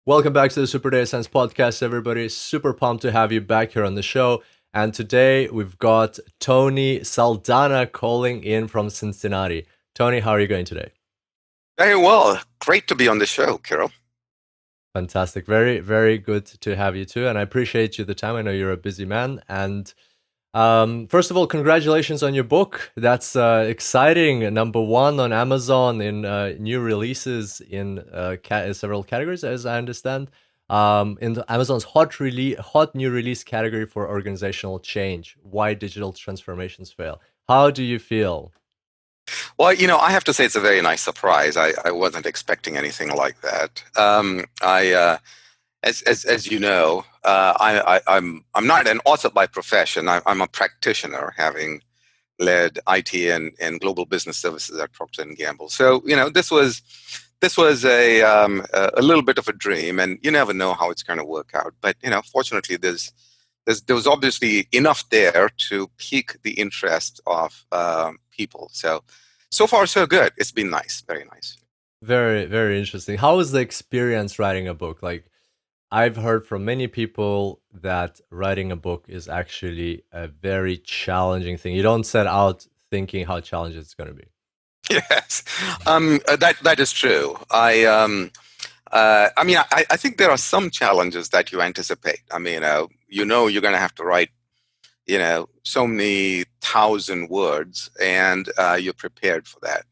Welcome back to the Super Data Science Podcast, everybody. Super pumped to have you back here on the show. And today we've got Tony Saldanha calling in from Cincinnati. Tony, how are you going today? Very well. Great to be on the show, Carol. Fantastic. Very, very good to have you too. And I appreciate you the time. I know you're a busy man. And first of all, congratulations on your book. That's exciting. Number one on Amazon in new releases in several categories, as I understand. In Amazon's hot new release category for organizational change. Why digital transformations fail. How do you feel? Well, I have to say it's a very nice surprise. I wasn't expecting anything like that. As you know, I'm not an author by profession. I'm a practitioner, having led IT and global business services at Procter and Gamble. So this was a little bit of a dream, and you never know how it's going to work out. But fortunately, there was obviously enough there to pique the interest of people. So far, so good. It's been nice, very nice. Very, very interesting. How was the experience writing a book? Like, I've heard from many people that writing a book is actually a very challenging thing. You don't set out thinking how challenging it's going to be. Yes, that is true. I think there are some challenges that you anticipate. I mean, you're going to have to write, so many thousand words, and you're prepared for that.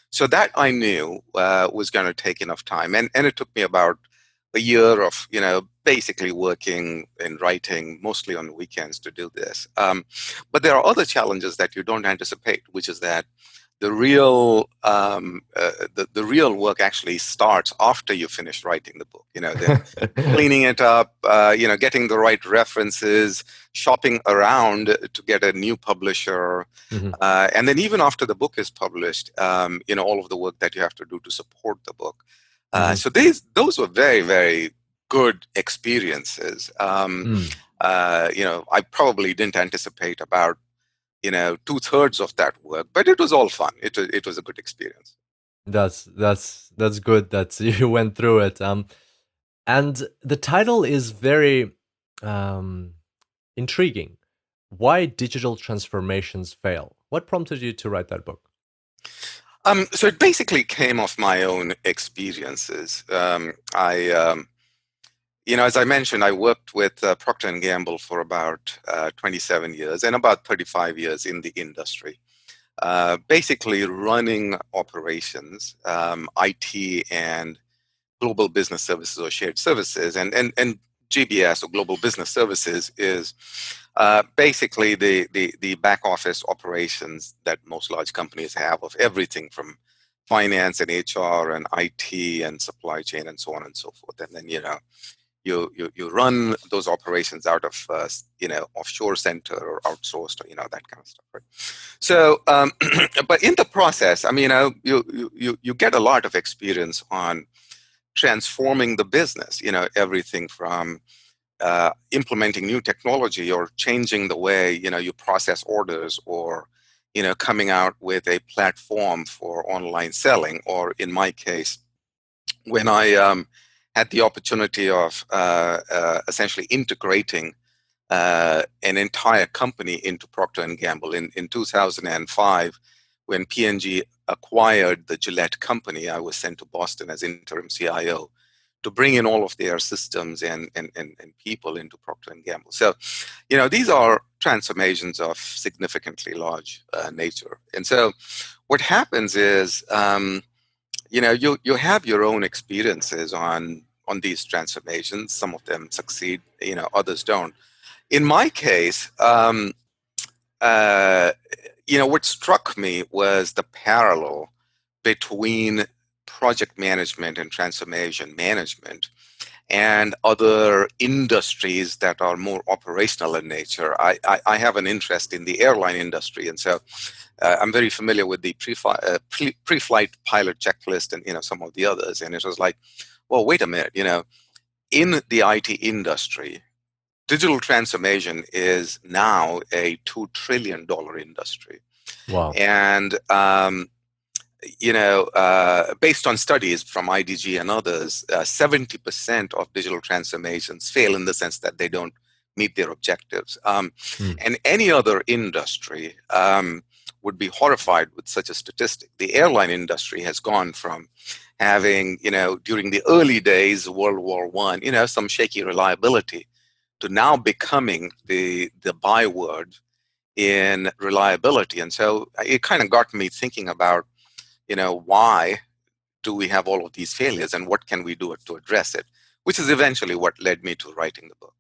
So that I knew was going to take enough time, and it took me about a year of basically working and writing mostly on weekends to do this. But there are other challenges that you don't anticipate, which is that the real work actually starts after you finish writing the book. The cleaning it up, getting the right references, shopping around to get a new publisher, Mhm. and then even after the book is published, all of the work that you have to do to support the book. Mhm. So those were very, very good experiences. Mm. I probably didn't anticipate about 2/3 of that work, but it was all fun. It was a good experience. That's good that you went through it. And the title is very um, intriguing. Why digital transformations fail? What prompted you to write that book? So it basically came off my own experiences. As I mentioned, I worked with Procter and Gamble for about 27 years and about 35 years in the industry. Basically running operations, IT and global business services or shared services. And GBS or global business services is basically the back office operations that most large companies have of everything from finance and HR and IT and supply chain and so on and so forth. And then you run those operations out of offshore center or outsourced, or that kind of stuff, right? So, but in the process, I mean, you get a lot of experience on transforming the business. Everything from implementing new technology or changing the way you process orders, or coming out with a platform for online selling, or in my case, when I had the opportunity of essentially integrating an entire company into Procter and Gamble in 2005, when P&G acquired the Gillette company. I was sent to Boston as interim CIO to bring in all of their systems and people into Procter and Gamble. So, these are transformations of significantly large nature. And so, what happens is, you have your own experiences on these transformations. Some of them succeed, others don't. In my case, uh, what struck me was the parallel between project management and transformation management and other industries that are more operational in nature. I have an interest in the airline industry, and so I'm very familiar with the pre-flight pilot checklist and some of the others. And it was like, well, wait a minute, in the IT industry, digital transformation is now a $2 trillion industry. Wow. And based on studies from IDG and others, 70% of digital transformations fail in the sense that they don't meet their objectives. Mm. And any other industry would be horrified with such a statistic. The airline industry has gone from having, during the early days of World War I, some shaky reliability, to now becoming the byword in reliability. And so it kind of got me thinking about, why do we have all of these failures and what can we do to address it, which is eventually what led me to writing the book.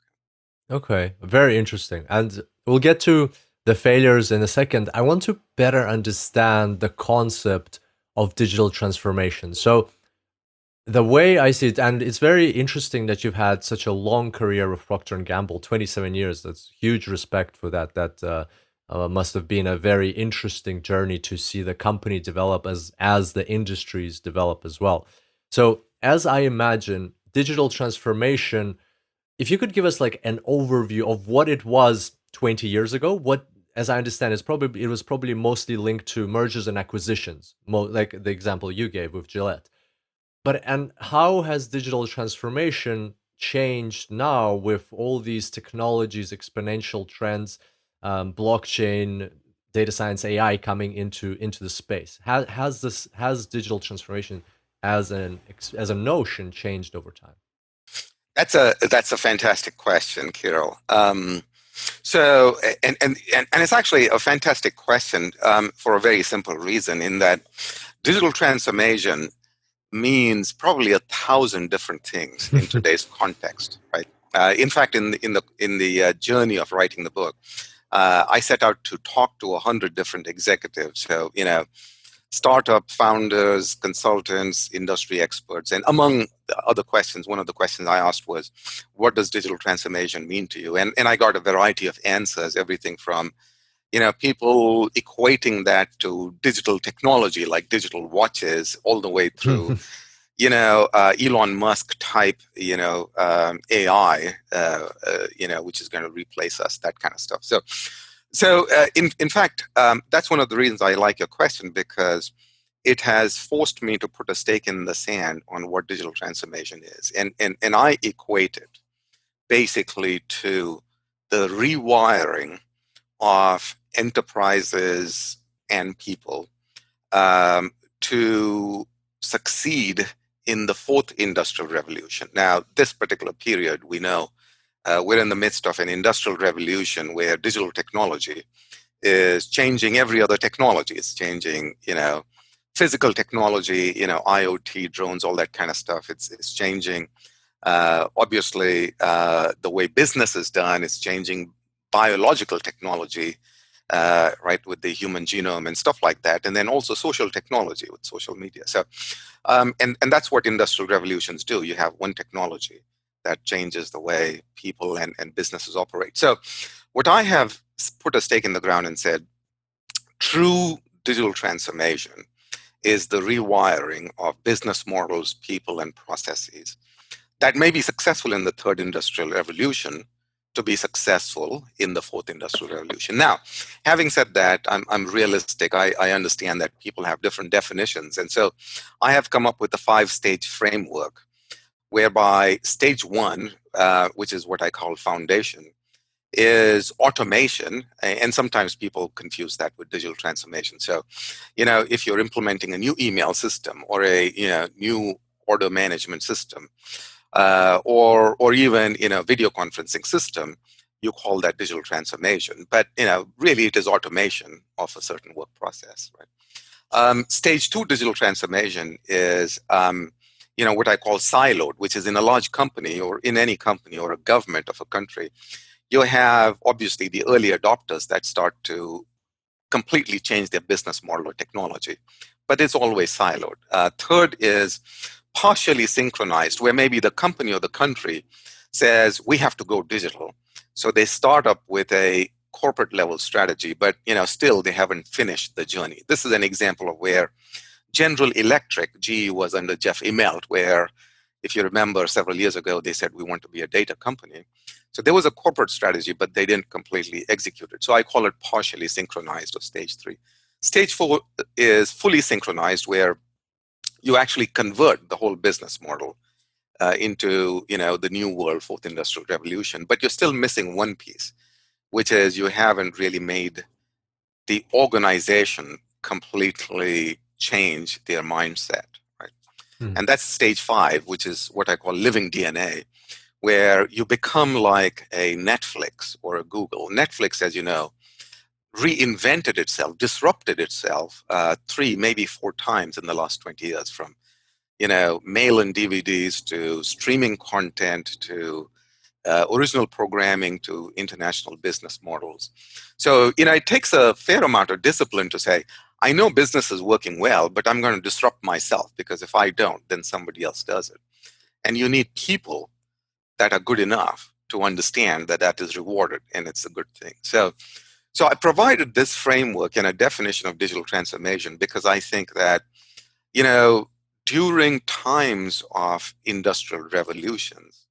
Okay, very interesting. And we'll get to the failures in a second. I want to better understand the concept of digital transformation. So, the way I see it, and it's very interesting that you've had such a long career with Procter and Gamble, 27 years. That's huge respect for that. That must have been a very interesting journey to see the company develop as the industries develop as well. So, as I imagine, digital transformation, if you could give us like an overview of what it was 20 years ago, what, as I understand, it was probably mostly linked to mergers and acquisitions, like the example you gave with Gillette. But and how has digital transformation changed now with all these technologies, exponential trends, blockchain, data science, AI coming into the space? Has digital transformation as a notion changed over time? That's a fantastic question, Kirill. So, and it's actually a fantastic question for a very simple reason, in that digital transformation means probably 1,000 different things in today's context, right? In fact, in the journey of writing the book, I set out to talk to 100 different executives. So, startup founders, consultants, industry experts. And among the other questions, one of the questions I asked was, what does digital transformation mean to you? And I got a variety of answers, everything from, people equating that to digital technology, like digital watches, all the way through, Elon Musk type, AI, which is going to replace us, that kind of stuff. So, in fact, that's one of the reasons I like your question, because it has forced me to put a stake in the sand on what digital transformation is, and I equate it basically to the rewiring of enterprises and people to succeed in the fourth industrial revolution. Now, this particular period, we know we're in the midst of an industrial revolution where digital technology is changing every other technology. It's changing, physical technology, IoT, drones, all that kind of stuff. It's changing, obviously, the way business is done. It's changing biological technology, right, with the human genome and stuff like that. And then also social technology with social media. So, and that's what industrial revolutions do. You have one technology that changes the way people and businesses operate. So what I have put a stake in the ground and said, true digital transformation is the rewiring of business models, people, and processes that may be successful in the third industrial revolution to be successful in the fourth industrial revolution. Now, having said that, I'm realistic. I understand that people have different definitions. And so I have come up with a 5-stage framework, whereby stage one, which is what I call foundation, is automation. And sometimes people confuse that with digital transformation. So, if you're implementing a new email system or a new order management system, or even video conferencing system, you call that digital transformation. But really, it is automation of a certain work process, right? Stage two digital transformation is what I call siloed, which is in a large company or in any company or a government of a country. You have obviously the early adopters that start to completely change their business model or technology, but it's always siloed. Third is partially synchronized, where maybe the company or the country says we have to go digital. So they start up with a corporate level strategy, but still they haven't finished the journey. This is an example of where General Electric, GE, was under Jeff Immelt, where, if you remember, several years ago, they said we want to be a data company. So there was a corporate strategy, but they didn't completely execute it. So I call it partially synchronized, or stage three. Stage 4 is fully synchronized, where you actually convert the whole business model into the new world, fourth industrial revolution. But you're still missing one piece, which is you haven't really made the organization completely change their mindset, right? And that's stage 5, which is what I call living DNA, where you become like a Netflix or a Google. Netflix, as you know, reinvented itself, disrupted itself 3, maybe 4 times in the last 20 years, from mail and DVDs to streaming content to original programming to international business models. So, it takes a fair amount of discipline to say, I know business is working well, but I'm going to disrupt myself, because if I don't, then somebody else does it. And you need people that are good enough to understand that that is rewarded and it's a good thing. So I provided this framework and a definition of digital transformation because I think that, during times of industrial revolutions,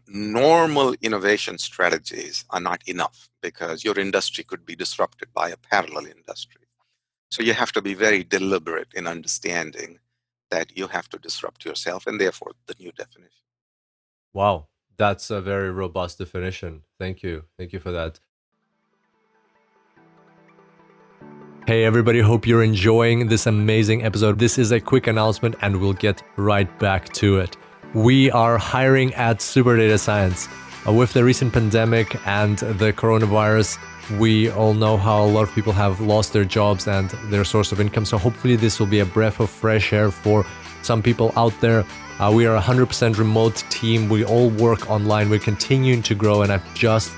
normal innovation strategies are not enough, because your industry could be disrupted by a parallel industry. So you have to be very deliberate in understanding that you have to disrupt yourself, and therefore the new definition. Wow, that's a very robust definition. Thank you. Thank you for that. Hey everybody, hope you're enjoying this amazing episode. This is a quick announcement and we'll get right back to it. We are hiring at Super Data Science. With the recent pandemic and the coronavirus, we all know how a lot of people have lost their jobs and their source of income. So hopefully this will be a breath of fresh air for some people out there. We are a 100% remote team. We all work online. We're continuing to grow, and I've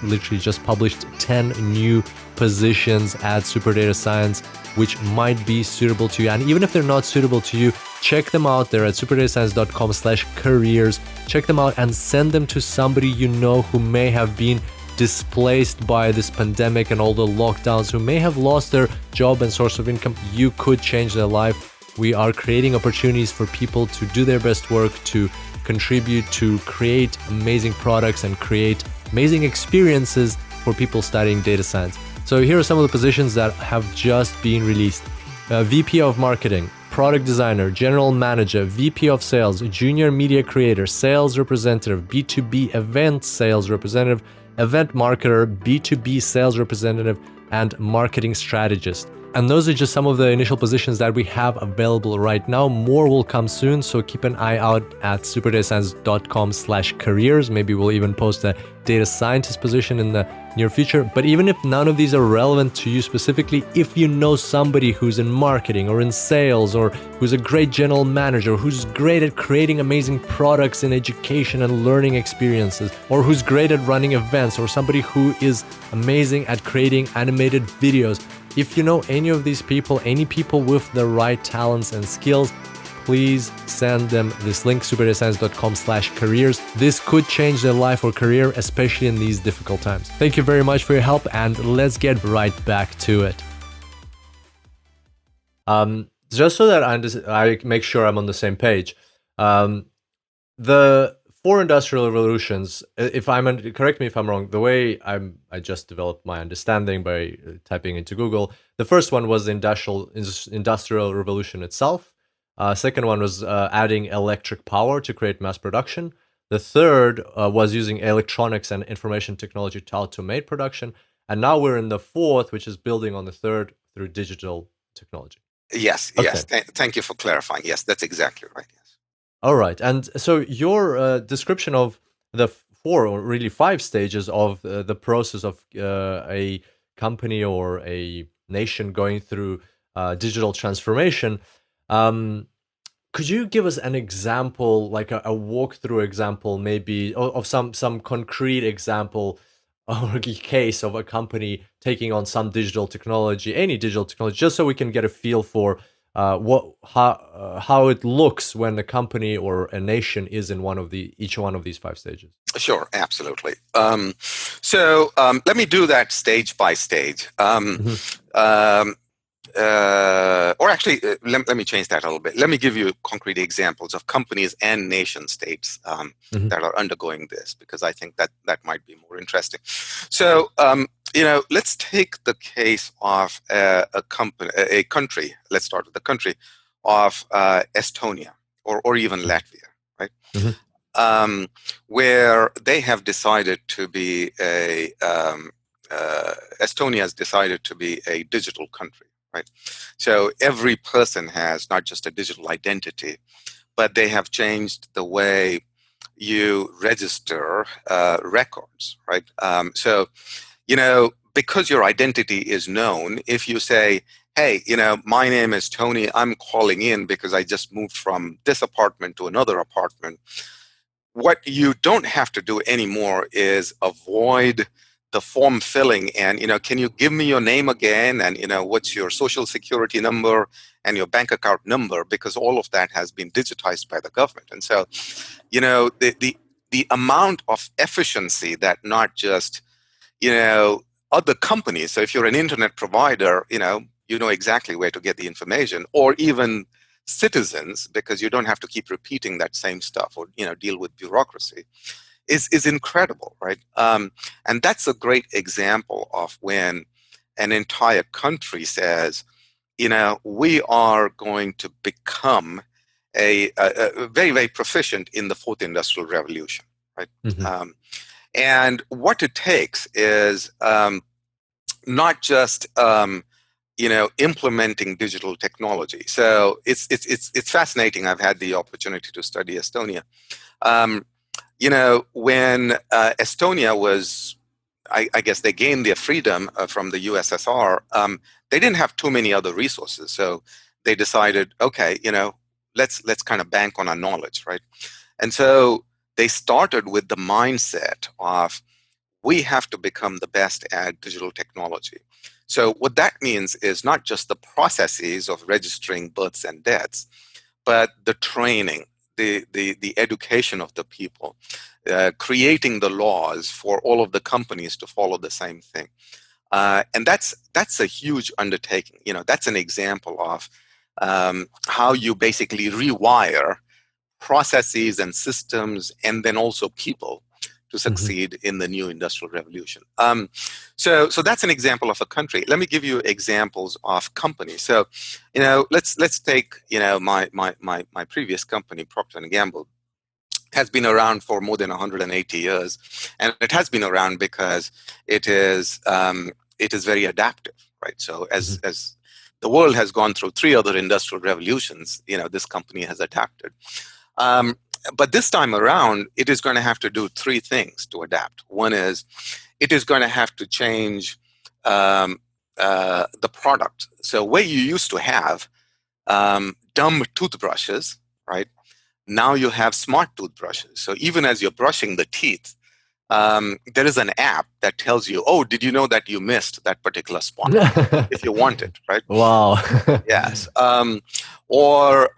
literally just published 10 new positions at Super Data Science, which might be suitable to you. And even if they're not suitable to you, check them out. They're at superdatascience.com/careers. Check them out and send them to somebody you know who may have been displaced by this pandemic and all the lockdowns, who may have lost their job and source of income. You could change their life. We are creating opportunities for people to do their best work, to contribute, to create amazing products and create amazing experiences for people studying data science. So here are some of the positions that have just been released. VP of Marketing, Product Designer, General Manager, VP of Sales, Junior Media Creator, Sales Representative, B2B Event Sales Representative, Event Marketer, B2B Sales Representative, and Marketing Strategist. And those are just some of the initial positions that we have available right now. More will come soon, so keep an eye out at superdatascience.com/careers. Maybe we'll even post a data scientist position in the near future. But even if none of these are relevant to you specifically, if you know somebody who's in marketing or in sales, or who's a great general manager, who's great at creating amazing products in education and learning experiences, or who's great at running events, or somebody who is amazing at creating animated videos, if you know any of these people, any people with the right talents and skills, please send them this link, superdatascience.com/careers. This could change their life or career, especially in these difficult times. Thank you very much for your help, and let's get right back to it. Just so that I make sure I'm on the same page, the 4 industrial revolutions, correct me if I'm wrong, the way I just developed my understanding by typing into Google, the first one was the industrial revolution itself. Second one was adding electric power to create mass production. The third was using electronics and information technology to automate production. And now we're in the fourth, which is building on the third through digital technology. Yes, okay. Yes. Thank you for clarifying. Yes, that's exactly right. Yes. All right. And so your description of the 4 or really 5 stages of the process of a company or a nation going through digital transformation, could you give us an example, like a walkthrough example, maybe of some concrete example or case of a company taking on some digital technology, any digital technology, just so we can get a feel for how it looks when a company or a nation is in each one of these 5 stages? Sure, absolutely. So let me do that stage by stage. Or actually, let me change that a little bit. Let me give you concrete examples of companies and nation states that are undergoing this, because I think that might be more interesting. So let's take the case of a country. Let's start with the country of Estonia or even Latvia, right? Mm-hmm. Um, where they have decided to be Estonia has decided to be a digital country, right? So every person has not just a digital identity, but they have changed the way you register records, right? Because your identity is known, if you say, hey, my name is Tony, I'm calling in because I just moved from this apartment to another apartment, what you don't have to do anymore is avoid the form filling and can you give me your name again, and what's your social security number and your bank account number, because all of that has been digitized by the government. And so the amount of efficiency that not just you know other companies, so if you're an internet provider, you know exactly where to get the information, or even citizens, because you don't have to keep repeating that same stuff or deal with bureaucracy, is incredible, right? And that's a great example of when an entire country says, we are going to become a very, very proficient in the fourth industrial revolution, right? Mm-hmm. And what it takes is not just implementing digital technology. So it's fascinating. I've had the opportunity to study Estonia. When Estonia was, I guess they gained their freedom from the USSR. They didn't have too many other resources, so they decided, okay, let's kind of bank on our knowledge, right? And so they started with the mindset of, we have to become the best at digital technology. So what that means is not just the processes of registering births and deaths, but the training, the education of the people, creating the laws for all of the companies to follow the same thing. And that's a huge undertaking. That's an example of how you basically rewire processes and systems, and then also people, to Mm-hmm. succeed in the new industrial revolution. So that's an example of a country. Let me give you examples of companies. So, let's take my previous company, Procter and Gamble, has been around for more than 180 years, and it has been around because it is very adaptive, right? So Mm-hmm. as the world has gone through three other industrial revolutions, this company has adapted. Um, but this time around, it is going to have to do three things to adapt. One is, it is going to have to change um, the product. So where you used to have dumb toothbrushes, right? Now you have smart toothbrushes. So even as you're brushing the teeth, there is an app that tells you, oh, did you know that you missed that particular spot? If you want it, right? Wow. Yes. Or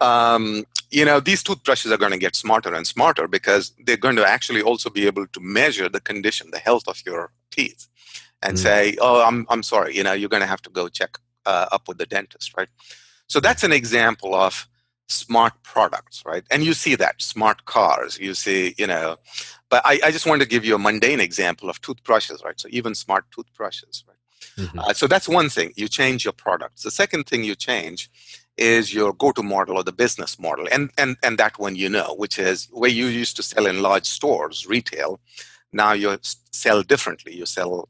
these toothbrushes are going to get smarter and smarter because they're going to actually also be able to measure the condition, the health of your teeth, and Mm. say, oh, I'm sorry, you're going to have to go check up with the dentist, right? So that's an example of smart products, right? And you see that, smart cars, you see, but I just wanted to give you a mundane example of toothbrushes, right? So even smart toothbrushes, right? Mm-hmm. So that's one thing. You change your products. The second thing you change is your go-to model or the business model, and that one, which is where you used to sell in large stores, retail. Now you sell differently. You sell,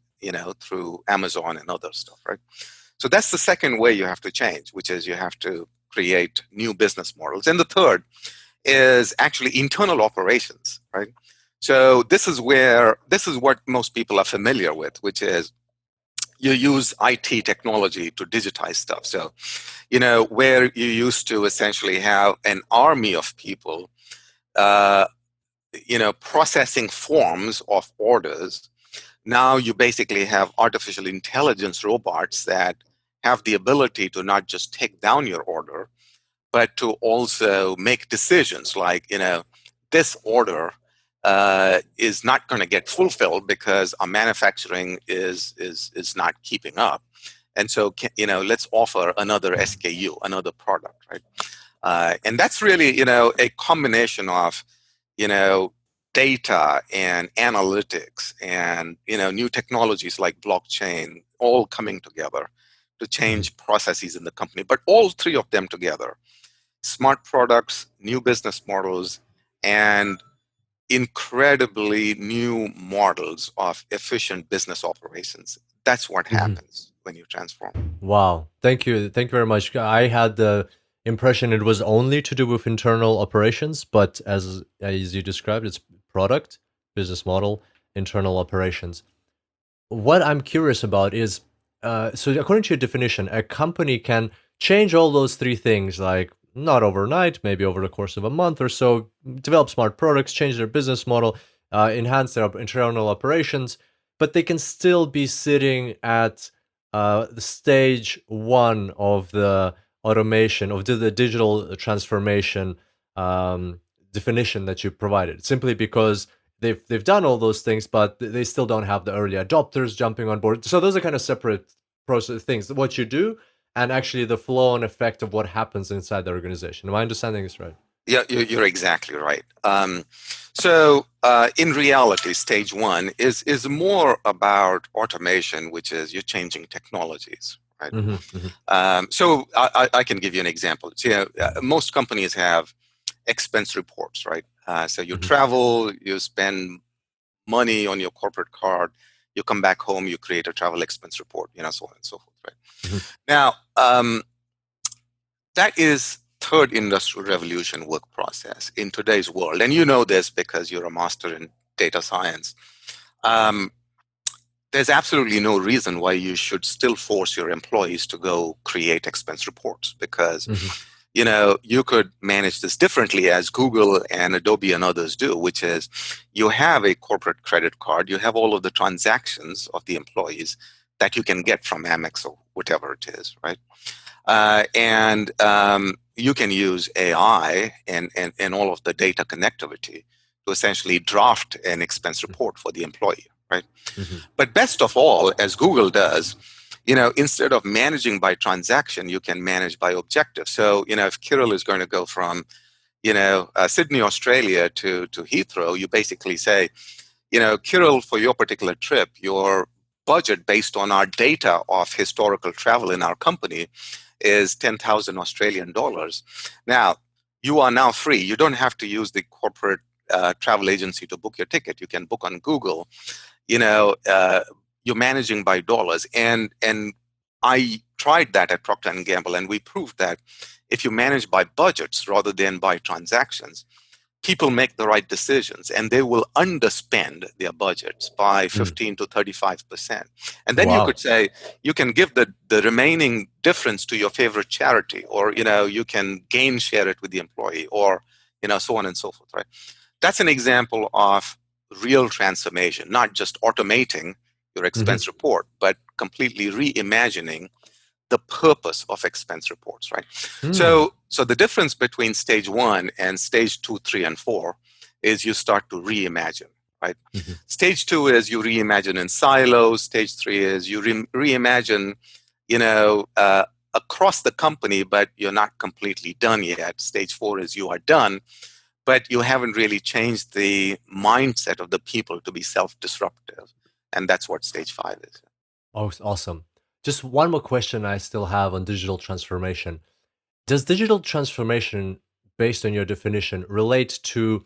through Amazon and other stuff, right? So that's the second way you have to change, which is you have to create new business models. And the third is actually internal operations, right? So this is what most people are familiar with, which is you use IT technology to digitize stuff. So, where you used to essentially have an army of people, uh, processing forms of orders, now you basically have artificial intelligence robots that have the ability to not just take down your order, but to also make decisions like, this order is not going to get fulfilled because our manufacturing is not keeping up, and so let's offer another SKU, another product, right? And that's really a combination of you know data and analytics and new technologies like blockchain all coming together to Mhm. change processes in the company. But all three of them together, smart products, new business models, and incredibly new models of efficient business operations. That's what Mhm. happens when you transform. Wow. Thank you very much. I had the impression it was only to do with internal operations, but as you described, it's product, business model, internal operations. What I'm curious about is, so according to your definition, a company can change all those three things, like not overnight, maybe over the course of a month or so, develop smart products, change their business model, enhance their internal operations, but they can still be sitting at the stage one of the automation, of the digital transformation um, definition that you provided, simply because they've done all those things, but they still don't have the early adopters jumping on board. So those are kind of separate process things. What you do and actually the flow and effect of what happens inside the organization. Am I understanding this right? Yeah, you're exactly right. So in reality, stage one is more about automation, which is you're changing technologies, right? Hmm. Hmm. So I can give you an example. So, most companies have expense reports, right? So you Hmm. travel, you spend money on your corporate card, you come back home, you create a travel expense report, so on and so forth, right? Hmm. Now, that is third industrial revolution work process in today's world. And you know this because you're a master in data science. Um, there's absolutely no reason why you should still force your employees to go create expense reports because Hmm. you could manage this differently as Google and Adobe and others do, which is you have a corporate credit card, you have all of the transactions of the employees that you can get from Amex or whatever it is, right? And you can use AI and all of the data connectivity to essentially draft an expense report for the employee, right? Hmm. But best of all, as Google does, instead of managing by transaction, you can manage by objective. So, if Kirill is going to go from, Sydney, Australia to Heathrow, you basically say, Kirill, for your particular trip, your budget based on our data of historical travel in our company is 10,000 Australian dollars. Now, you are now free. You don't have to use the corporate travel agency to book your ticket. You can book on Google. You know, uh, you're managing by dollars, and I tried that at Procter and Gamble, and we proved that if you manage by budgets rather than by transactions, people make the right decisions and they will underspend their budgets by Mm. 15 to 35%. And then you could Wow. say you can give the remaining difference to your favorite charity, or you can gain share it with the employee, or so on and so forth, right? That's an example of real transformation, not just automating your Hmm. expense report, but completely reimagining the purpose of expense reports, right? Mm. So the difference between stage one and stage two, three, and four is you start to reimagine, right? Hmm. Stage two is you reimagine in silos. Stage three is you reimagine, you know, uh, across the company, but you're not completely done yet. Stage four is you are done, but you haven't really changed the mindset of the people to be self-disruptive, and that's what stage five is. Oh, awesome. Just one more question I still have on digital transformation. Does digital transformation, based on your definition, relate to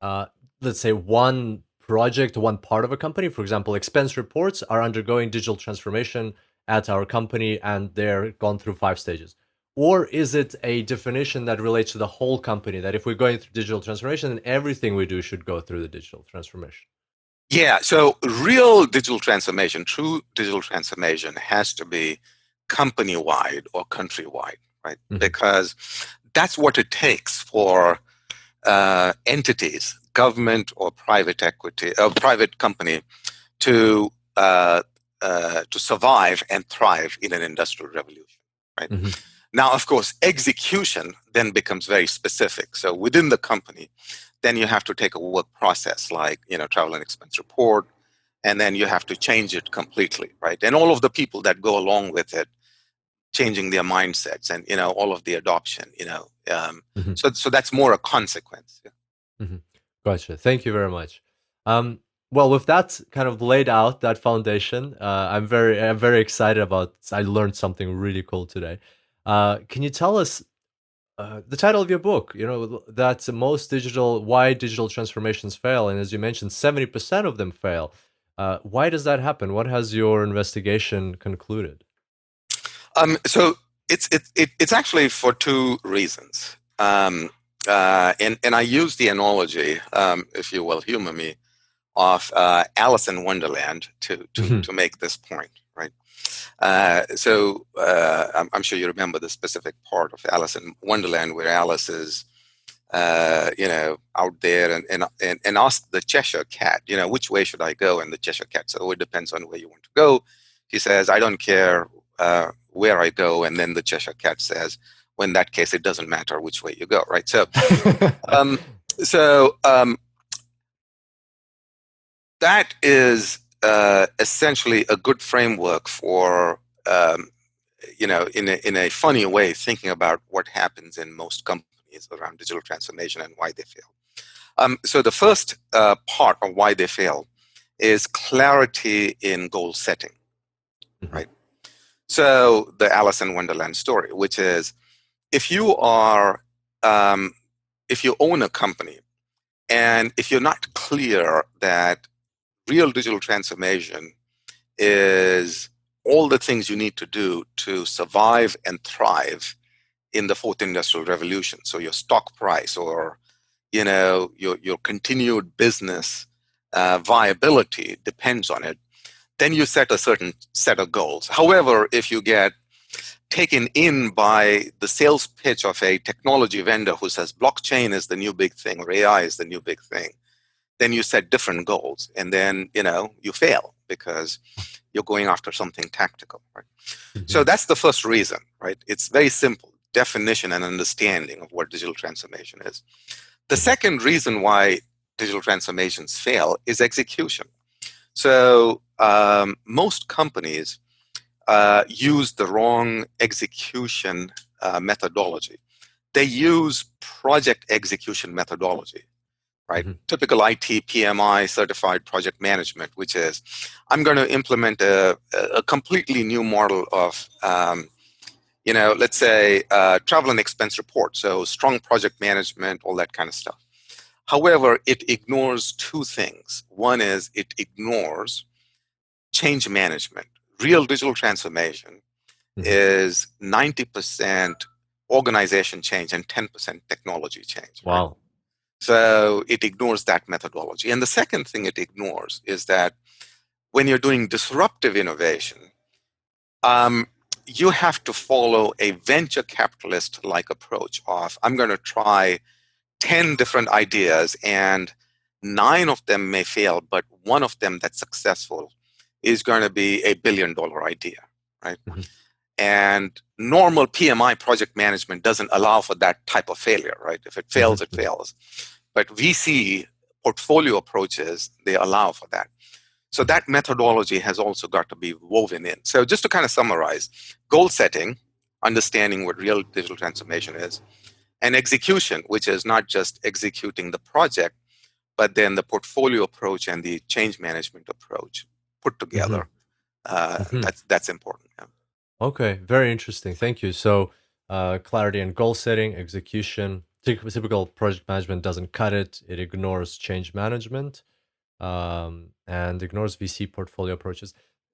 uh, let's say one project, one part of a company? For example, expense reports are undergoing digital transformation at our company and they're gone through 5 stages. Or is it a definition that relates to the whole company, that if we're going through digital transformation, then everything we do should go through the digital transformation? Yeah, so real digital transformation, true digital transformation has to be company wide or country wide, right? Hmm. Because that's what it takes for entities, government or private equity, private company, to to survive and thrive in an industrial revolution, right? Hmm. Now, of course, execution then becomes very specific. So within the company, then you have to take a work process like travel and expense report, and then you have to change it completely, right? And all of the people that go along with it, changing their mindsets, and all of the adoption. Hmm. So that's more a consequence. Hmm. Gotcha. Thank you very much. Um, well, with that kind of laid out, that foundation, I'm very excited about. I learned something really cool today. Can you tell us the title of your book? You know that why digital transformations fail, and as you mentioned, 70% of them fail. Why does that happen? What has your investigation concluded? So it's actually for two reasons. And I use the analogy, if you will humor me, of Alice in Wonderland to make this point, right? I'm sure you remember the specific part of Alice in Wonderland where Alice is, out there and ask the Cheshire Cat, which way should I go? And the Cheshire Cat says, oh, it depends on where you want to go. He says, I don't care where I go. And then the Cheshire Cat says, well, in that case, it doesn't matter which way you go, right? Um, so that is essentially a good framework for, in a funny way, thinking about what happens in most companies around digital transformation and why they fail. So the first part of why they fail is clarity in goal setting, right? So the Alice in Wonderland story, which is if you are, if you own a company and if you're not clear that real digital transformation is all the things you need to do to survive and thrive in the fourth industrial revolution. So your stock price or your continued business viability depends on it. Then you set a certain set of goals. However, if you get taken in by the sales pitch of a technology vendor who says blockchain is the new big thing or AI is the new big thing, then you set different goals and then you fail because you're going after something tactical, right? So that's the first reason, right? It's very simple definition and understanding of what digital transformation is. The second reason why digital transformations fail is execution. So most companies use the wrong execution methodology. They use project execution methodology, right? Typical IT PMI certified project management, which is I'm going to implement a completely new model of, let's say travel and expense report. So strong project management, all that kind of stuff. However, it ignores two things. One is it ignores change management. Real digital transformation is 90% organization change and 10% technology change. Right? Wow. So it ignores that methodology. And the second thing it ignores is that when you're doing disruptive innovation, you have to follow a venture capitalist-like approach of, I'm going to try 10 different ideas and 9 of them may fail, but one of them that's successful is going to be a $1 billion idea, right? And normal PMI project management doesn't allow for that type of failure, right? If it fails, it fails. But VC portfolio approaches, they allow for that. So that methodology has also got to be woven in. So just to kind of summarize, goal setting, understanding what real digital transformation is, and execution, which is not just executing the project, but then the portfolio approach and the change management approach put together. That's important. Yeah. Okay, very interesting. Thank you. So, clarity and goal setting, execution. Typical project management doesn't cut it. It ignores change management and ignores VC portfolio approaches.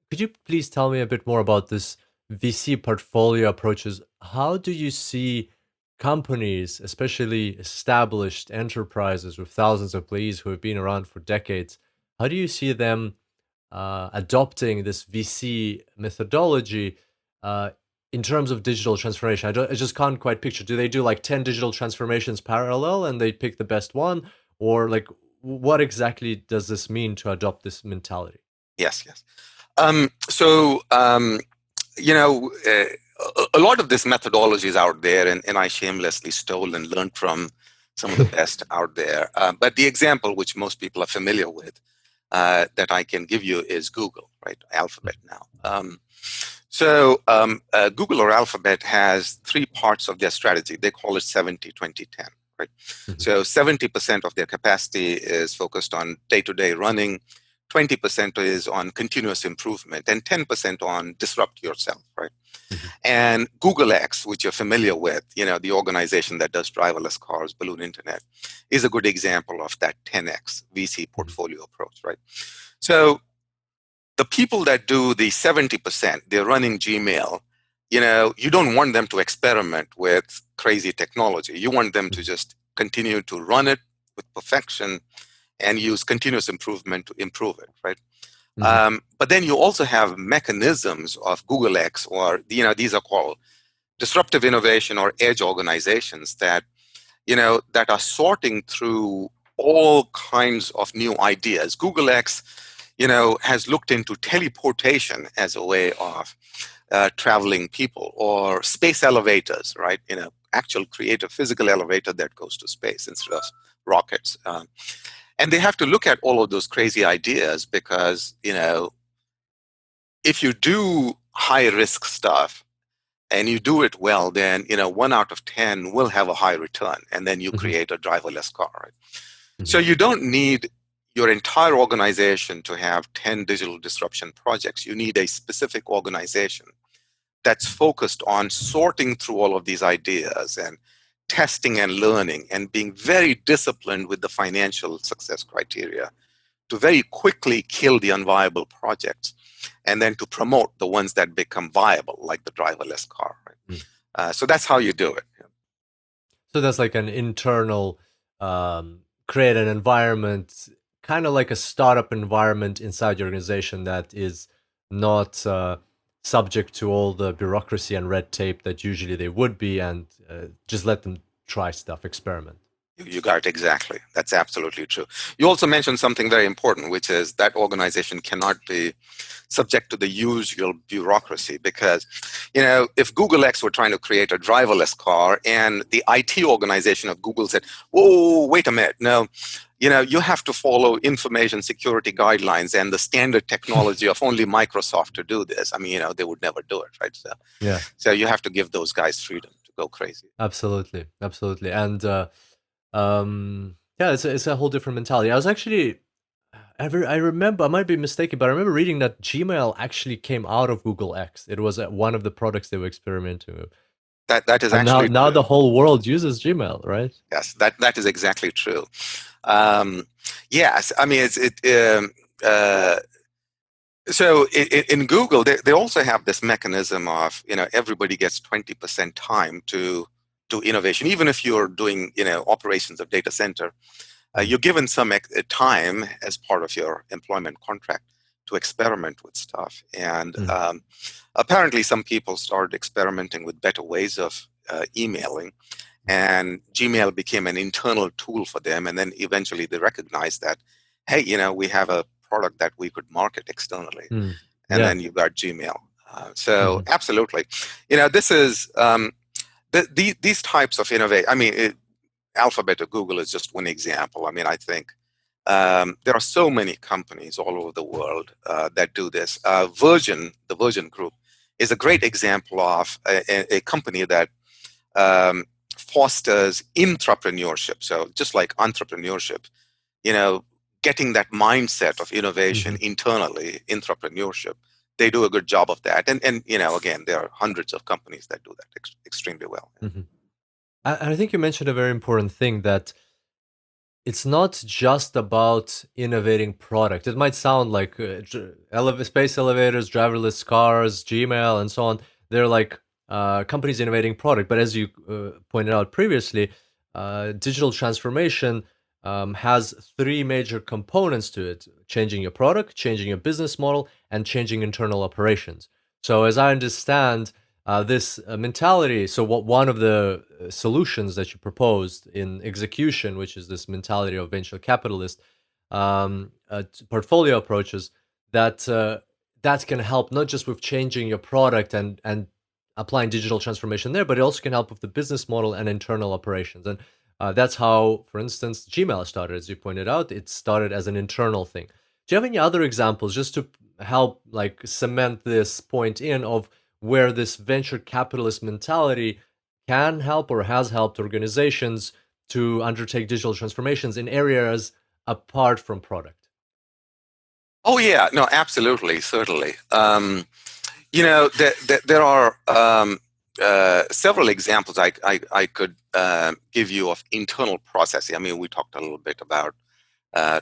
Could you please tell me a bit more about this VC portfolio approaches? How do you see companies, especially established enterprises with thousands of employees who have been around for decades, how do you see them adopting this VC methodology in terms of digital transformation? I just can't quite picture. Do they do like 10 digital transformations parallel and they pick the best one? Or like, what exactly does this mean to adopt this mentality? Yes. A lot of this methodology is out there, and I shamelessly stole and learned from some of the best out there. But the example, which most people are familiar with, that I can give you is Google, right? Alphabet now. Google or Alphabet has 3 parts of their strategy. They call it 70-20-10, right? Mhm. So 70% of their capacity is focused on day-to-day running, 20% is on continuous improvement, and 10% on disrupt yourself, right? Mhm. And Google X, which you're familiar with, the organization that does driverless cars, balloon internet, is a good example of that 10x VC Mhm. portfolio approach, right? So the people that do the 70%, they're running Gmail, you don't want them to experiment with crazy technology. You want them to Mhm. just continue to run it with perfection and use continuous improvement to improve it, right? Mhm. But then you also have mechanisms of Google X, or these are called disruptive innovation or edge organizations that are sorting through all kinds of new ideas. Google X, has looked into teleportation as a way of traveling people, or space elevators, right? Actual create a physical elevator that goes to space instead of rockets. And they have to look at all of those crazy ideas because, if you do high risk stuff and you do it well, then, 1 out of 10 will have a high return. And then you Mhm. create a driverless car, right? So Mhm. you don't need your entire organization to have 10 digital disruption projects. You need a specific organization that's focused on sorting through all of these ideas and testing and learning and being very disciplined with the financial success criteria to very quickly kill the unviable projects and then to promote the ones that become viable, like the driverless car. Right? Mhm. So that's how you do it. So that's like an internal, create an environment, kind of like a startup environment inside your organization that is not subject to all the bureaucracy and red tape that usually they would be, and just let them try stuff, experiment. You got it exactly. That's absolutely true. You also mentioned something very important, which is that organization cannot be subject to the usual bureaucracy because, if Google X were trying to create a driverless car and the IT organization of Google said, whoa, wait a minute, no, you have to follow information security guidelines and the standard technology of only Microsoft to do this. I mean, they would never do it, right? Yeah, So you have to give those guys freedom to go crazy. absolutely, absolutely, and yeah, it's a whole different mentality. I was actually, I remember, I might be mistaken, but I remember reading that Gmail actually came out of Google X. It was one of the products they were experimenting with. That is And now actually now true. the whole world uses Gmail, right? Yes, that is exactly true. Um, yes, I mean uh, so in Google they also have this mechanism of everybody gets 20% time to do innovation, even if you're doing operations of data center. Mhm. You're given some time as part of your employment contract to experiment with stuff, and Mhm. apparently some people started experimenting with better ways of emailing, and Gmail became an internal tool for them. And then eventually they recognized that, hey, we have a product that we could market externally. Mm. And Yeah. then you got Gmail. So Mhm. absolutely, this is these types of innovate. I mean, Alphabet or Google is just one example. I mean, I think there are so many companies all over the world that do this. The Virgin Group, is a great Mhm. example of a company that um, fosters intrapreneurship. So just like entrepreneurship, you know, getting that mindset of innovation Mhm. internally, intrapreneurship, they do a good job of that. And again, there are hundreds of companies that do that extremely well. Mhm. I think you mentioned a very important thing, that it's not just about innovating product. It might sound like space elevators, driverless cars, Gmail, and so on. They're like companies innovating product. But as you pointed out previously, digital transformation has three major components to it: changing your product, changing your business model, and changing internal operations. So, as I understand, this mentality. So, what one of the solutions that you proposed in execution, which is this mentality of venture capitalist portfolio approaches, that that can help not just with changing your product and applying digital transformation there, but it also can help with the business model and internal operations. And that's how, for instance, Gmail started. As you pointed out, it started as an internal thing. Do you have any other examples just to help like cement this point in of where this venture capitalist mentality can help or has helped organizations to undertake digital transformations in areas apart from product? Oh yeah, no, absolutely, certainly. There are several examples I could give you of internal processing. I mean, we talked a little bit about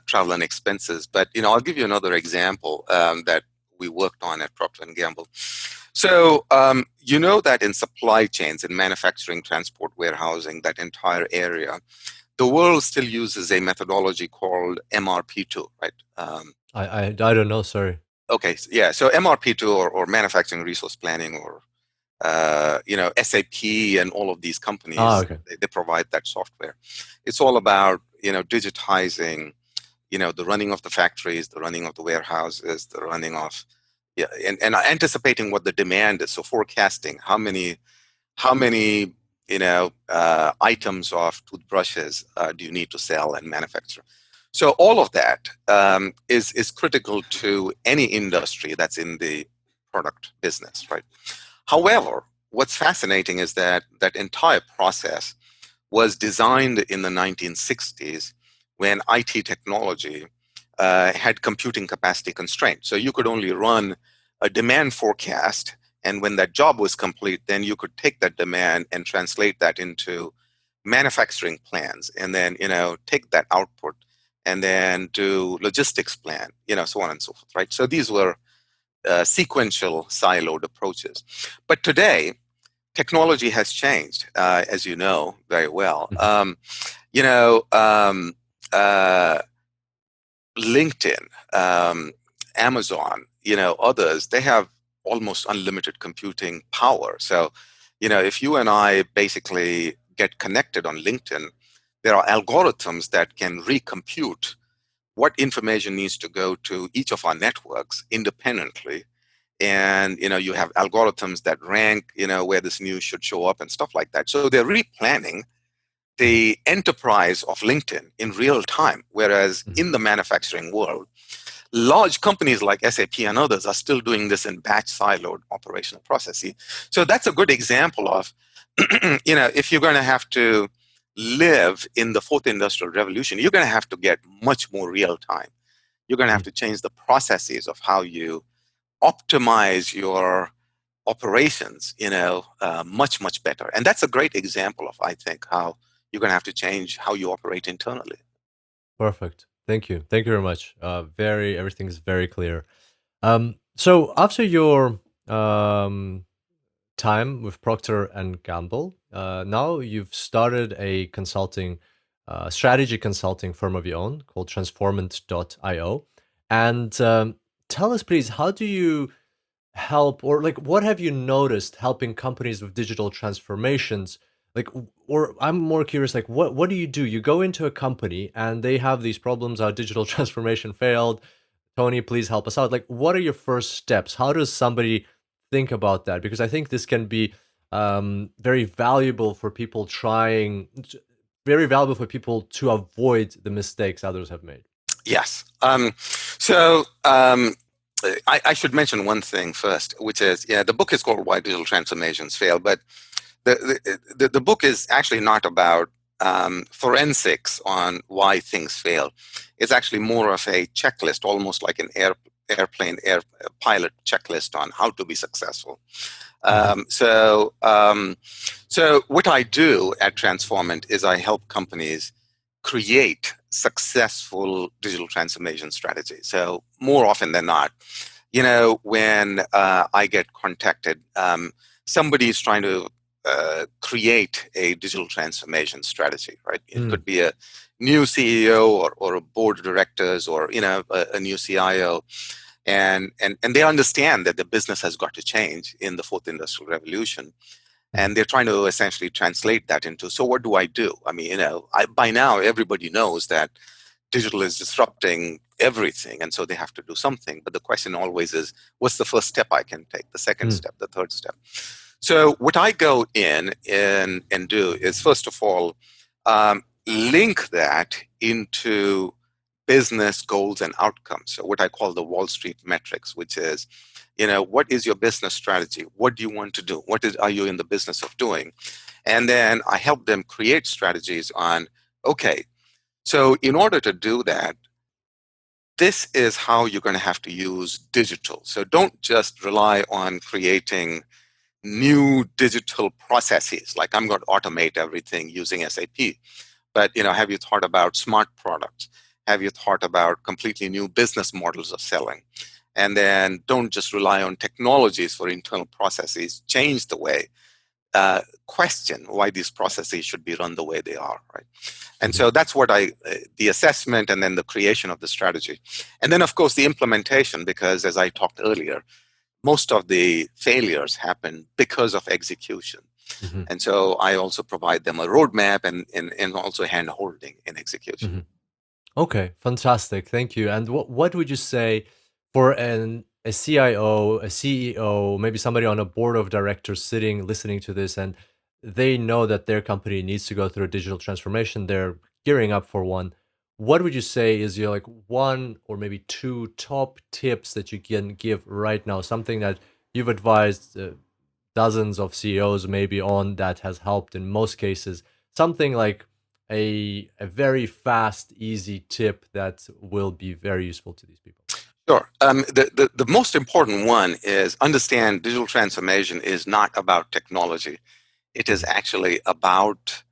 travel and expenses, but I'll give you another example that we worked on at Procter and Gamble. So you know that in supply chains, in manufacturing, transport, warehousing, that entire area, the world still uses a methodology called MRP2, right? I don't know. Sorry. Okay, yeah. So MRP2 or manufacturing resource planning or SAP and all of these companies, Okay. they provide that software. It's all about digitizing the running of the factories, the running of the warehouses, the running of and anticipating what the demand is. So forecasting how many items of toothbrushes do you need to sell and manufacture. So all of that is critical to any industry that's in the product business, right? However, what's fascinating is that that entire process was designed in the 1960s when IT technology had computing capacity constraints. So you could only run a demand forecast, and when that job was complete, then you could take that demand and translate that into manufacturing plans, and then take that output and then do logistics plan, so on and so forth, right? So these were sequential siloed approaches. But today, technology has changed, as you know very well. Mhm. You know, um, uh, LinkedIn, Amazon, others, they have almost unlimited computing power. So, if you and I basically get connected on LinkedIn, there are algorithms that can recompute what information needs to go to each of our networks independently. And you have algorithms that rank where this news should show up and stuff like that. So they're replanning Mhm. the enterprise of LinkedIn in real time, whereas Mhm. in the manufacturing world, large companies like SAP and others are still doing this in batch siloed operational processes. So that's a good example of if you're going to have to live in the fourth industrial revolution, you're going to have to get much more real time. You're going to have Mhm. to change the processes of how you optimize your operations, much, much better. And that's a great example of, I think, how you're going to have to change how you operate internally. Perfect. Thank you. Thank you very much. Everything is very clear. So after your time with Procter and Gamble, now you've started a consulting, strategy consulting firm of your own called Transformant.io. And tell us, please, how do you help, or like what have you noticed helping companies with digital transformations? Like, or I'm more curious, like what do you do? You go into a company and they have these problems, our digital transformation failed. Tony, please help us out. Like, what are your first steps? How does somebody think about that? Because I think this can be very valuable for people very valuable for people to avoid the mistakes others have made. Yes. So I should mention one thing first, which is, yeah, the book is called Why Digital Transformations Fail, but the book is actually not about forensics on why things fail. It's actually more of a checklist, almost like an airplane pilot checklist on how to be successful. Mhm. Um, so, um, so what I do at Transformant is I help companies create successful digital transformation strategies. So more often than not, when I get contacted, somebody is trying to create a digital transformation strategy, right? It Mm. could be a new CEO or a board of directors or a new CIO, and they understand that the business has got to change in the fourth industrial revolution, Mhm. and they're trying to essentially translate that into, so what do I do? I mean, by now everybody knows that digital is disrupting everything, and so they have to do something. But the question always is, what's the first step I can take, the second Mm. step, the third step? So what I go in and do is, first of all, link that into business goals and outcomes. So what I call the Wall Street metrics, which is, what is your business strategy? What do you want to do? Are you in the business of doing? And then I help them create strategies on, okay, so in order to do that, this is how you're going to have to use digital. So don't just rely on creating new digital processes, like I'm going to automate everything using SAP. But have you thought about smart products? Have you thought about completely new business models of selling? And then don't just rely on technologies for internal processes. Change the way. Question why these processes should be run the way they are, right? And so that's what the assessment and then the creation of the strategy. And then, of course, the implementation, because as I talked earlier, most of the failures happen because of execution. Mm-hmm. And so I also provide them a roadmap and also hand holding in execution. Mm-hmm. Okay, fantastic. Thank you. And what would you say for a CIO, a CEO, maybe somebody on a board of directors sitting, listening to this, and they know that their company needs to go through a digital transformation, they're gearing up for one. What would you say is your like one or maybe two top tips that you can give right now? Something that you've advised dozens of CEOs maybe on that has helped in most cases. Something like a very fast, easy tip that will be very useful to these people. Sure. The most important one is understand digital transformation is not about technology. It is actually about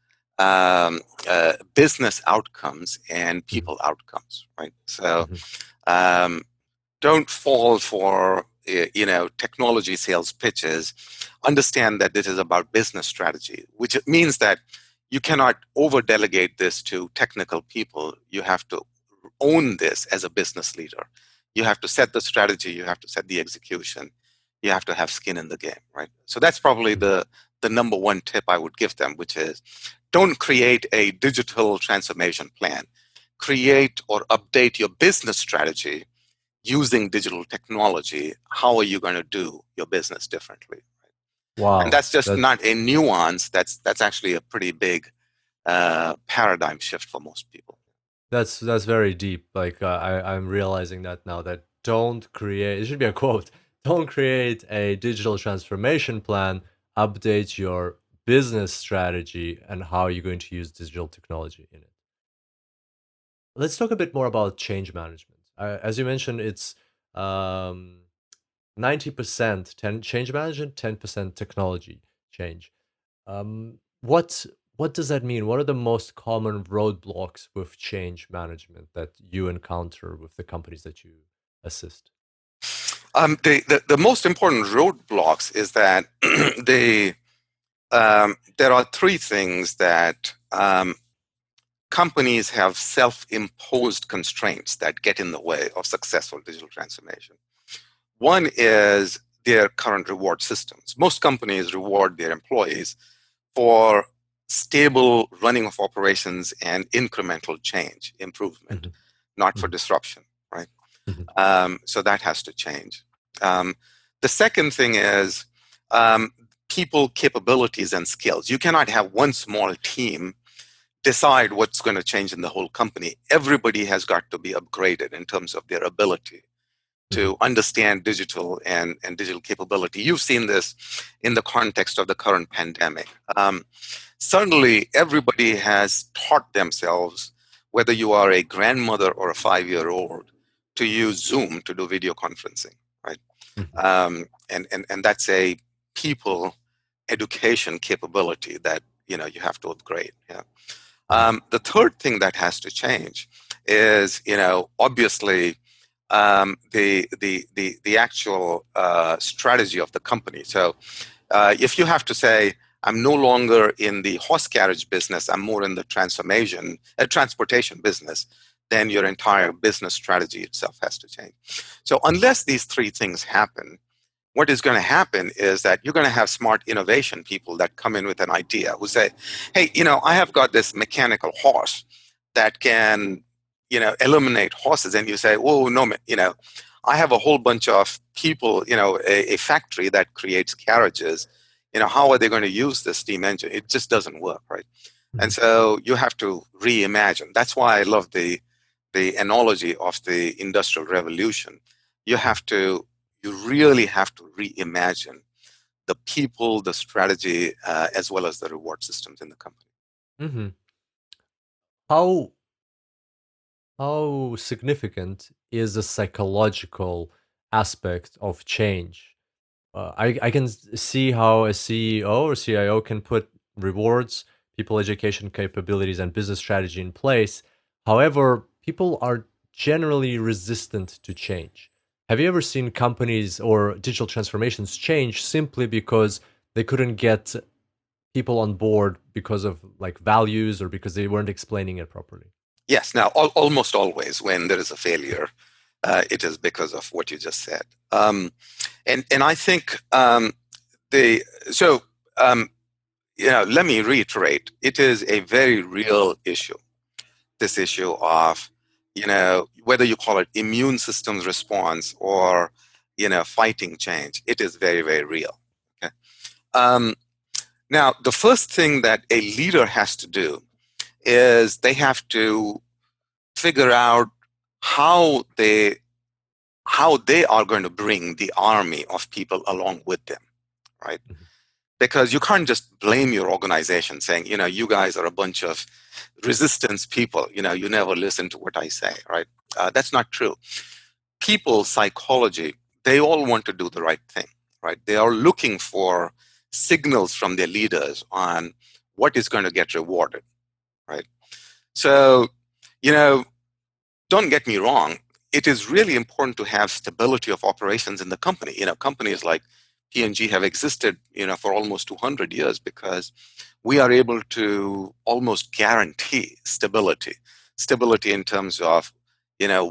business outcomes and people outcomes, right? So Mm-hmm. um, don't fall for technology sales pitches. Understand that this is about business strategy, which means that you cannot over delegate this to technical people. You have to own this as a business leader. You have to set the strategy, you have to set the execution, you have to have skin in the game, right? So that's probably the number one tip I would give them, which is don't create a digital transformation plan. Create or update your business strategy using digital technology. How are you going to do your business differently? And Wow, that's just that's not a nuance. That's actually a pretty big paradigm shift for most people. that's very deep. Like I'm realizing that now that don't create. It should be a quote. Don't create a digital transformation plan. Update your business strategy and how you're going to use digital technology in it. Let's talk a bit more about change management. As you mentioned, it's 90% change management, 10% technology change. What does that mean? What are the most common roadblocks with change management that you encounter with the companies that you assist? The most important roadblocks is that there are three things that companies have self-imposed constraints that get in the way of successful digital transformation. One is their current reward systems. Most companies reward their employees for stable running of operations and incremental change, improvement, Mhm, not for mhm, disruption, right? mhm, So that has to change. The second thing is people capabilities and skills. You cannot have one small team decide what's going to change in the whole company. Everybody has got to be upgraded in terms of their ability mhm, to understand digital and digital capability. You've seen this in the context of the current pandemic. Suddenly, everybody has taught themselves, whether you are a grandmother or a 5-year-old, to use Zoom to do video conferencing, right? mhm, And that's a people education capability that you have to upgrade. Yeah. mhm, The third thing that has to change is, obviously, the actual strategy of the company. So, if you have to say, I'm no longer in the horse carriage business, I'm more in the transportation business, then your entire business strategy itself has to change. So, mhm, unless these three things happen, what is going to happen is that you're going to have smart innovation people that come in with an idea who say, hey, I have got this mechanical horse that can, eliminate horses. And you say, oh, no, I have a whole bunch of people, a factory that creates carriages. How are they going to use this steam engine? It just doesn't work, right? And mhm, so you have to reimagine. That's why I love the analogy of the Industrial Revolution. You mhm, have to, you really have to reimagine the people, the strategy, as well as the reward systems in the company. Hmm. How how significant is the psychological aspect of change? I can see how a CEO or CIO can put rewards, people education capabilities, and business strategy in place. However, people are generally resistant to change. Have you ever seen companies or digital transformations change simply because they couldn't get people on board because of like values or because they weren't explaining it properly? Yes. Now, almost always when there is a failure, it is because of what you just said. And I think the so let me reiterate. It is a very real issue. This issue of whether you call it immune systems response or fighting change. It is very, very real. Okay. Um, Now, the first thing that a leader has to do is they have to figure out how they how they are going to bring the army of people along with them, right? Mhm. Because you can't just blame your organization saying, you guys are a bunch of resistance people, you never listen to what I say, right? That's not true. People psychology, they all want to do the right thing, right? They are looking for signals from their leaders on what is going to get rewarded, right? So, you know, don't get me wrong. It is really important to have stability of operations in the company. Companies like P&G have existed, for almost 200 years because we are able to almost guarantee stability in terms of,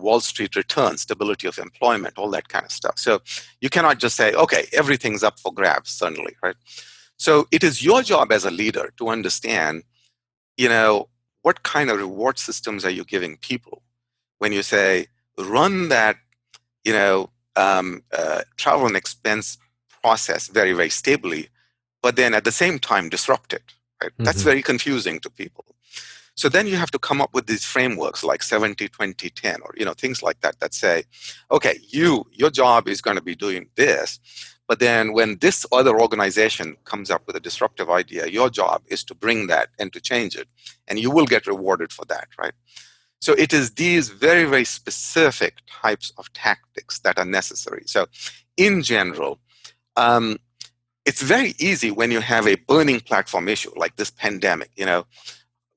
Wall Street returns, stability of employment, all that kind of stuff. So you cannot just say, okay, everything's up for grabs suddenly, right? So it is your job as a leader to understand, you know, what kind of reward systems are you giving people when you say run that, travel and expense process very, very stably, but then at the same time disrupt it, right? That's Mhm. very confusing to people. So then you have to come up with these frameworks like 70, 20, 10, or things like that that say, okay, your job is going to be doing this, but then when this other organization comes up with a disruptive idea, your job is to bring that and to change it, and you will get rewarded for that, right? So it is these very, very specific types of tactics that are necessary. So in general, um, it's very easy when you have a burning platform issue like this pandemic.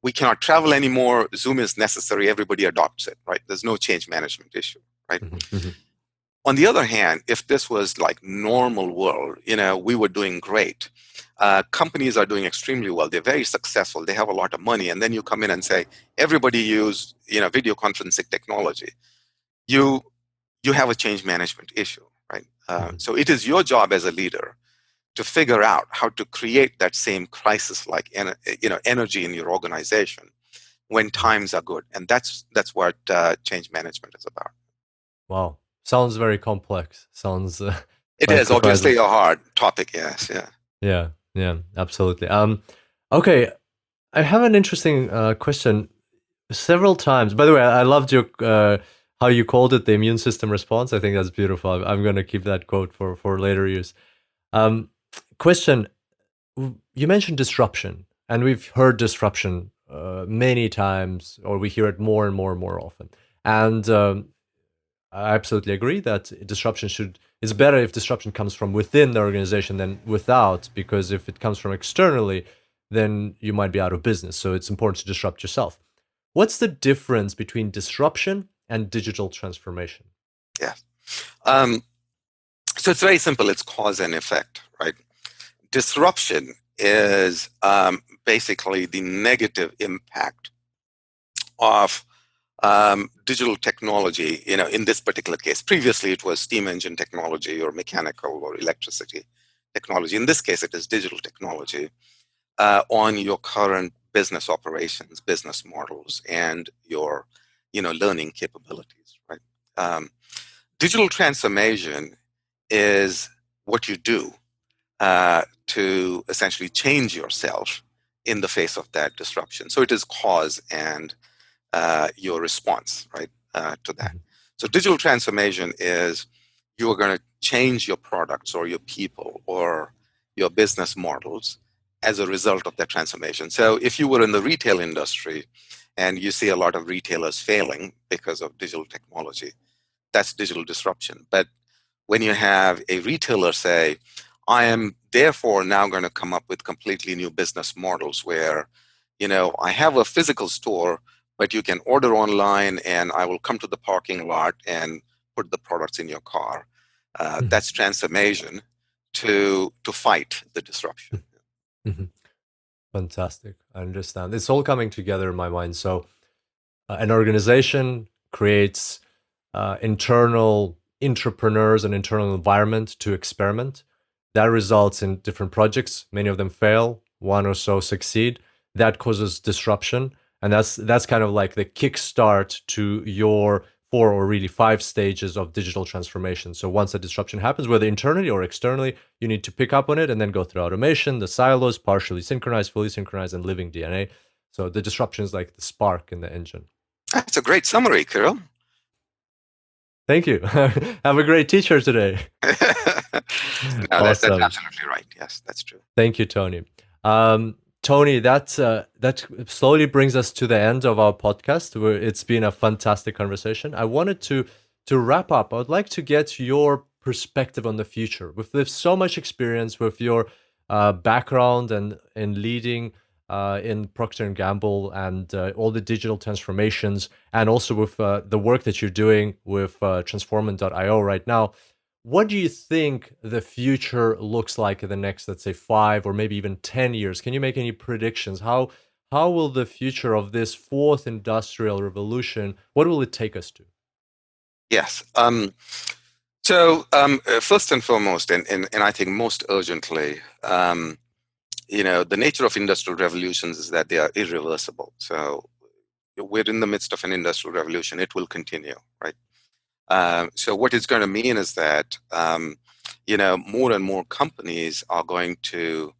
We cannot travel anymore. Zoom is necessary. Everybody adopts it, right? There's no change management issue, right? Mhm. Mhm. On the other hand, if this was like normal world, we were doing great. Companies are doing extremely well. They're very successful. They have a lot of money. And then you come in and say, everybody use, video conferencing technology. You you have a change management issue, right? Mhm. So it is your job as a leader to figure out how to create that same crisis-like energy in your organization when Mhm. times are good, and that's what change management is about. Wow. Sounds very complex. Sounds It like is surprising. obviously a hard topic, yes, yeah. Yeah, yeah, absolutely. Okay, I have an interesting question. Several times, by the way, I loved your how you called it the immune system response. I think that's beautiful. I'm going to keep that quote for later use. Um, question: You mentioned disruption, and we've heard disruption many times, or we hear it more and more and more often. And I absolutely agree that disruption should. It's better if disruption comes from within the organization than without, because if it comes from externally, then you might be out of business. So it's important to disrupt yourself. What's the difference between disruption and digital transformation? Yeah. Um, so it's very simple. It's cause and effect, right? Disruption is basically the negative impact of digital technology. In this particular case, previously it was steam engine technology or mechanical or electricity technology. In this case, it is digital technology on your current business operations, business models, and your, learning capabilities, right? Um, Digital transformation is what you do to essentially change yourself in the face of that disruption. So it is cause and your response, right, to that. Mhm. So digital transformation is you are going to change your products or your people or your business models as a result of that transformation. So if you were in the retail industry and you see a lot of retailers failing because of digital technology, that's digital disruption. But when you have a retailer say, I am therefore now going to come up with completely new business models where, I have a physical store, but you can order online and I will come to the parking lot and put the products in your car. Mhm. That's transformation to fight the disruption. Mhm. Fantastic. I understand. It's all coming together in my mind. So, an organization creates internal entrepreneurs and internal environment to experiment. That results in different projects. Many of them fail. One or so succeed. That causes disruption, and that's kind of like the kickstart to your 4 or really 5 stages of digital transformation. So once a disruption happens, whether internally or externally, you need to pick up on it and then go through automation, the silos, partially synchronized, fully synchronized, and living DNA. So the disruption is like the spark in the engine. That's a great summary, Kirill. Thank you. Have a great teacher today. No, that's Awesome. absolutely right. Yes, that's true. Thank you, Tony. Tony, that slowly brings us to the end of our podcast. It's been a fantastic conversation. I wanted to wrap up. I would like to get your perspective on the future. With so much experience, with your background and in leading in Procter and Gamble and all the digital transformations, and also with the work that you're doing with Transformant.io right now. What do you think the future looks like in the next, let's say, 5 or maybe even 10 years? Can you make any predictions? How will the future of this fourth industrial revolution, what will it take us to? Yes. First and foremost, and I think most urgently, the nature of industrial revolutions is that they are irreversible. So we're in the midst of an industrial revolution. It will continue, right? So what it's going to mean is that, more and more companies are going to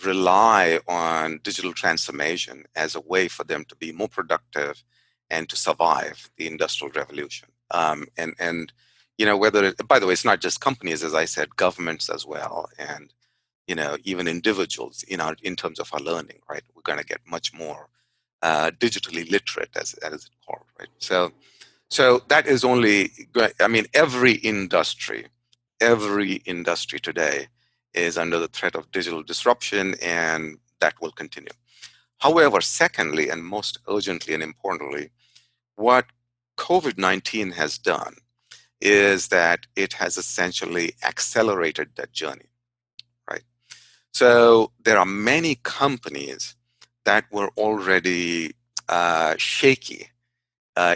rely on digital transformation as a way for them to be more productive and to survive the industrial revolution. Whether by the way, it's not just companies, as I said, governments as well, and even individuals in terms of our learning, right? We're going to get much more digitally literate, as it's called, right? So that is only. I mean, every industry today is under the threat of digital disruption, and that will continue. However, secondly, and most urgently and importantly, what COVID-19 has done is that it has essentially accelerated that journey, right? So there are many companies that were already shaky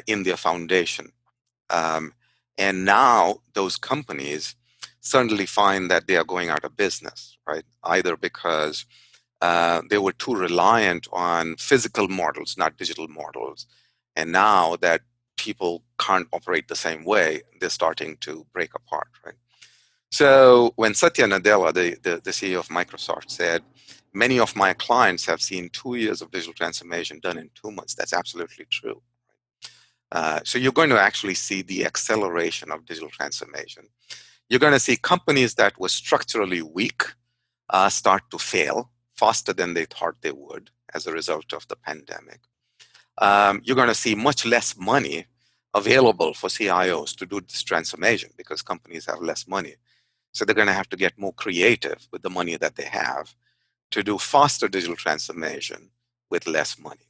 in their foundation. And now those companies suddenly find that they are going out of business, right? Either because they were too reliant on physical models, not digital models. And now that people can't operate the same way, they're starting to break apart, right? So when Satya Nadella, the CEO of Microsoft, said, many of my clients have seen 2 years of digital transformation done in 2 months, that's absolutely true. So you're going to actually see the acceleration of digital transformation. You're going to see companies that were structurally weak start to fail faster than they thought they would as a result of the pandemic. You're going to see much less money available for CIOs to do this transformation because companies have less money. So they're going to have to get more creative with the money that they have to do faster digital transformation with less money.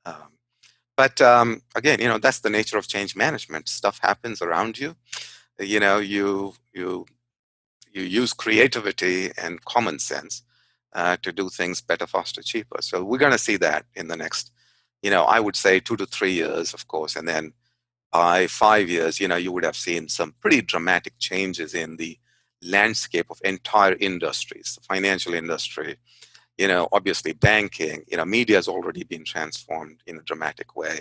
Right? But again, that's the nature of change management. Stuff happens around you. You use creativity and common sense to do things better, faster, cheaper. So we're going to see that in the next, I would say 2 to 3 years, of course, and then by 5 years, you would have seen some pretty dramatic changes in the landscape of entire industries, the financial industry, obviously banking, media has already been transformed in a dramatic way.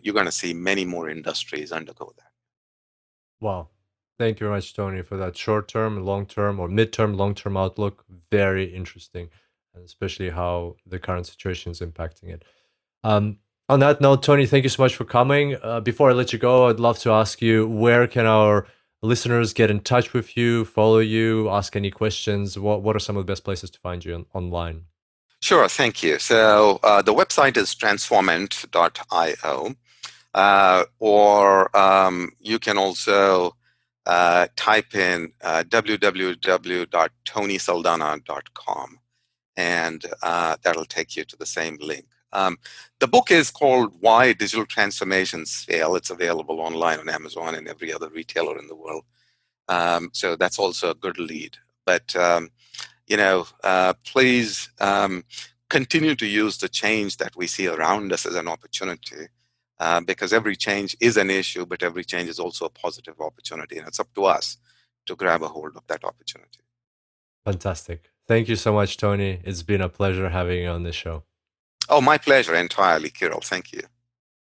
You're going to see many more industries undergo that. Wow. Thank you very much, Tony, for that short term, long term, or midterm, long term outlook. Very interesting, and especially how the current situation is impacting it. Um, on that note, Tony, thank you so much for coming. Before I let you go, I'd love to ask you, where can our listeners get in touch with you, follow you, ask any questions, what are some of the best places to find you online? Sure, thank you. So the website is transformant.io, or you can also type in www.tonysaldana.com, and that'll take you to the same link. The book is called Why Digital Transformations Fail. It's available online on Amazon and every other retailer in the world. So that's also a good lead. But please continue to use the change that we see around us as an opportunity, because every change is an issue, but every change is also a positive opportunity, and it's up to us to grab a hold of that opportunity. Fantastic. Thank you so much, Tony. It's been a pleasure having you on this show. Oh, my pleasure entirely, Kirill. Thank you.